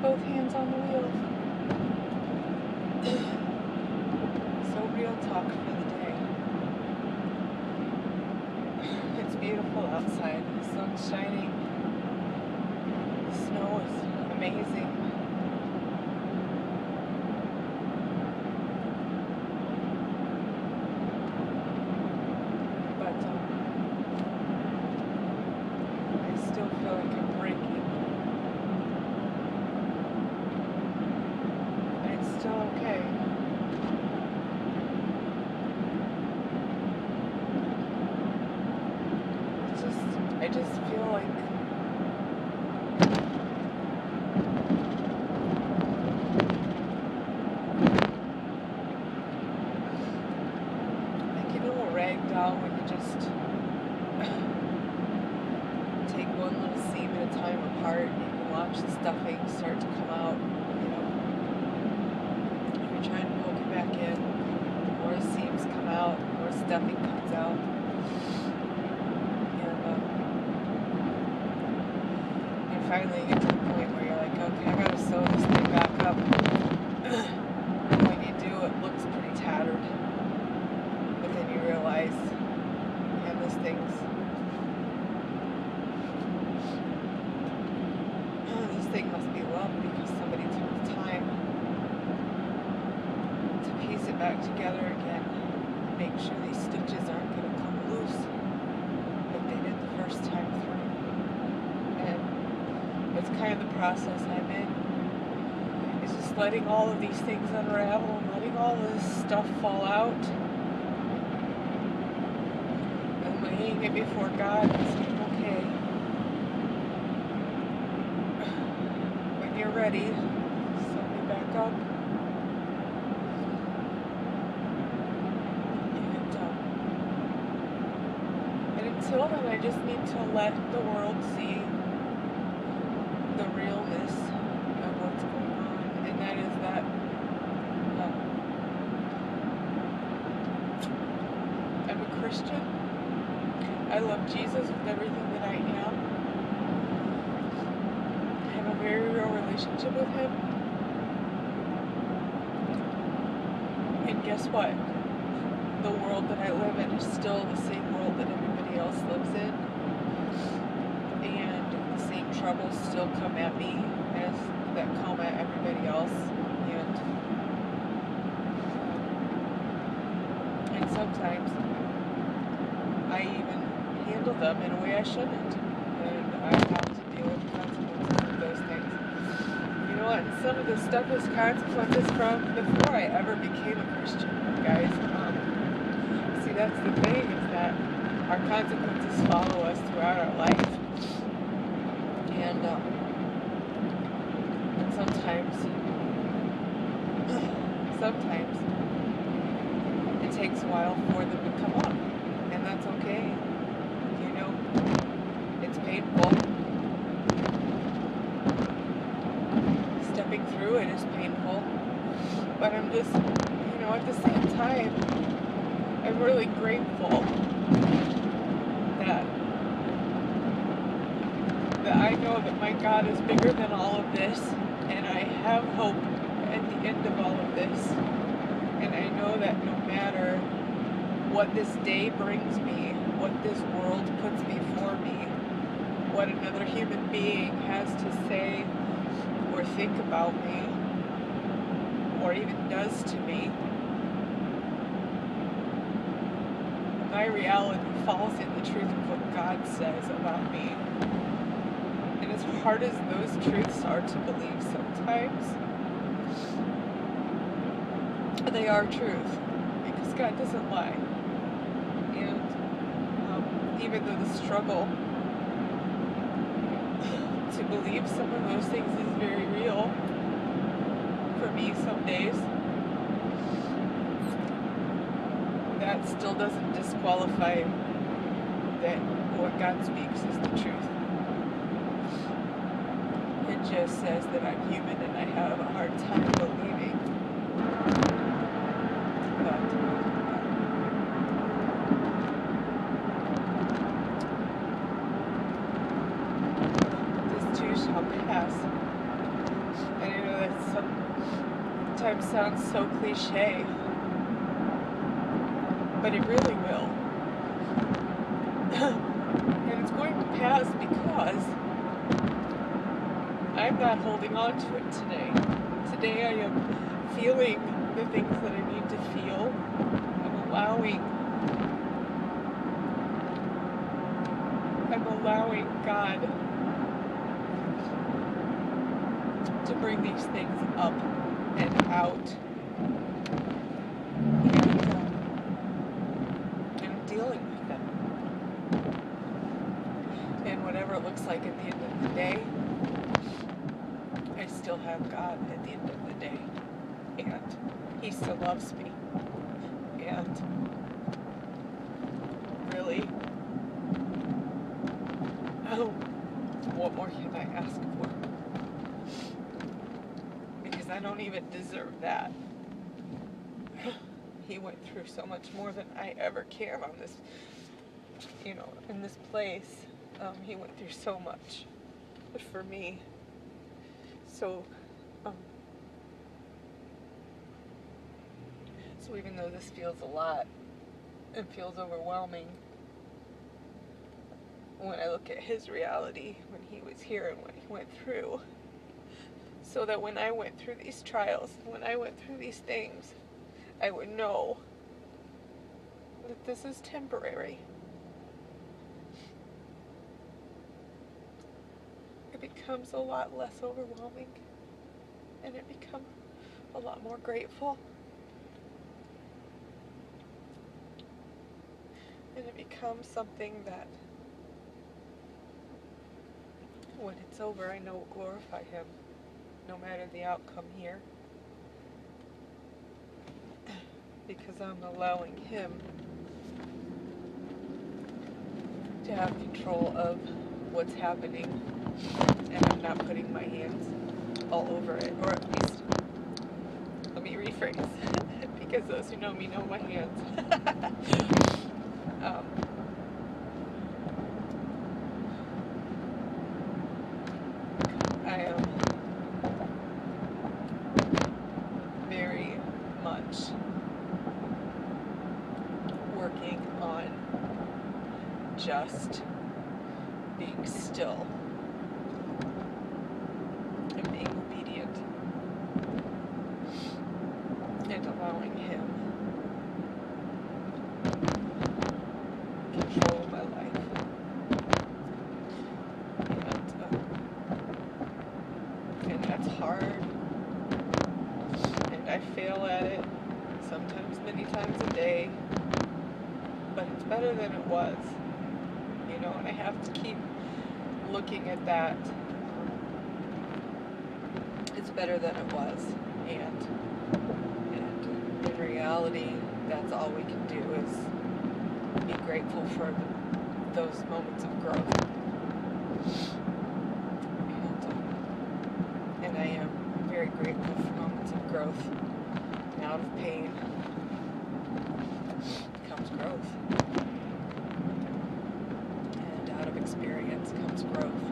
both hands on the wheel. So real talk for the day. It's beautiful outside. The sun's shining. The snow is amazing. But I still feel like I'm breaking. And it's still okay. I just feel like you know a rag doll when you just take one little seam at a time apart and you can watch the stuffing start to come out, you know. You're trying to poke it back in, more seams come out, more stuffing comes out. Finally you get to the point where you're like, okay, I gotta sew this thing back up. When you do, it looks pretty tattered. But then you realize, yeah, this thing must be loved because somebody took the time to piece it back together again. Make sure these stitches aren't gonna come loose like they did the first time through. It's kind of the process I'm in. It's just letting all of these things unravel and letting all this stuff fall out. And laying it before God and saying, okay, when you're ready, sew me back up. And until then, I just need to let the world see the realness of what's going on, and that is that I'm a Christian. I love Jesus with everything that I am. I have a very real relationship with him. And guess what? The world that I live in is still the same world that everybody else lives in. Troubles still come at me as that come at everybody else, and sometimes I even handle them in a way I shouldn't, and I have to deal with the consequences of those things. You know what? Some of this stuff is consequences from before I ever became a Christian, guys. See, that's the thing, is that our consequences follow us throughout our life. And sometimes it takes a while for them to come up, and that's okay. You know, it's painful. Stepping through it is painful, but I'm just, at the same time, I'm really grateful that I know that my God is bigger than all of this, and I have hope at the end of all of this. And I know that no matter what this day brings me, what this world puts before me, what another human being has to say or think about me, or even does to me, my reality falls in the truth of what God says about me. And as hard as those truths are to believe sometimes, they are truth, because God doesn't lie. And even though the struggle to believe some of those things is very real for me some days, that still doesn't disqualify that what God speaks is the truth. It just says that I'm human and I have a hard time believing. But this too shall pass. sometimes sounds so cliche, but it really will. And it's going to pass because I'm not holding on to it today. Today I am feeling the things that I need to feel. I'm allowing God to bring these things up and out. And I'm dealing with them. And whatever it looks like at the end of the day, I still have God at the end of the day. And He still loves me. And really, oh, what more can I ask for? Because I don't even deserve that. He went through so much more than I ever can on this, in this place. He went through so much for me. So even though this feels a lot, it feels overwhelming when I look at His reality, when He was here and what He went through. So that when I went through these trials, when I went through these things, I would know that this is temporary. It becomes a lot less overwhelming, and it becomes a lot more grateful. And it becomes something that, when it's over, I know will glorify Him, no matter the outcome here. Because I'm allowing Him to have control of what's happening, and I'm not putting my hands all over it, or at least, let me rephrase, because those who know me know my hands. I am very much working on just being still and being obedient and allowing Him control my life. And that's hard, and I fail at it sometimes many times a day, but it's better than it was, and I have to keep looking at that. It's better than it was, and in reality, that's all we can do is be grateful for those moments of growth. And I am very grateful for moments of growth. And out of pain comes growth. And out of experience comes growth.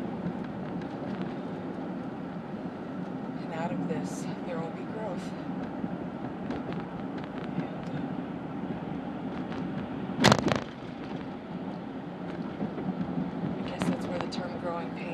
And out of this, there will be growth. And I guess that's where the term growing pains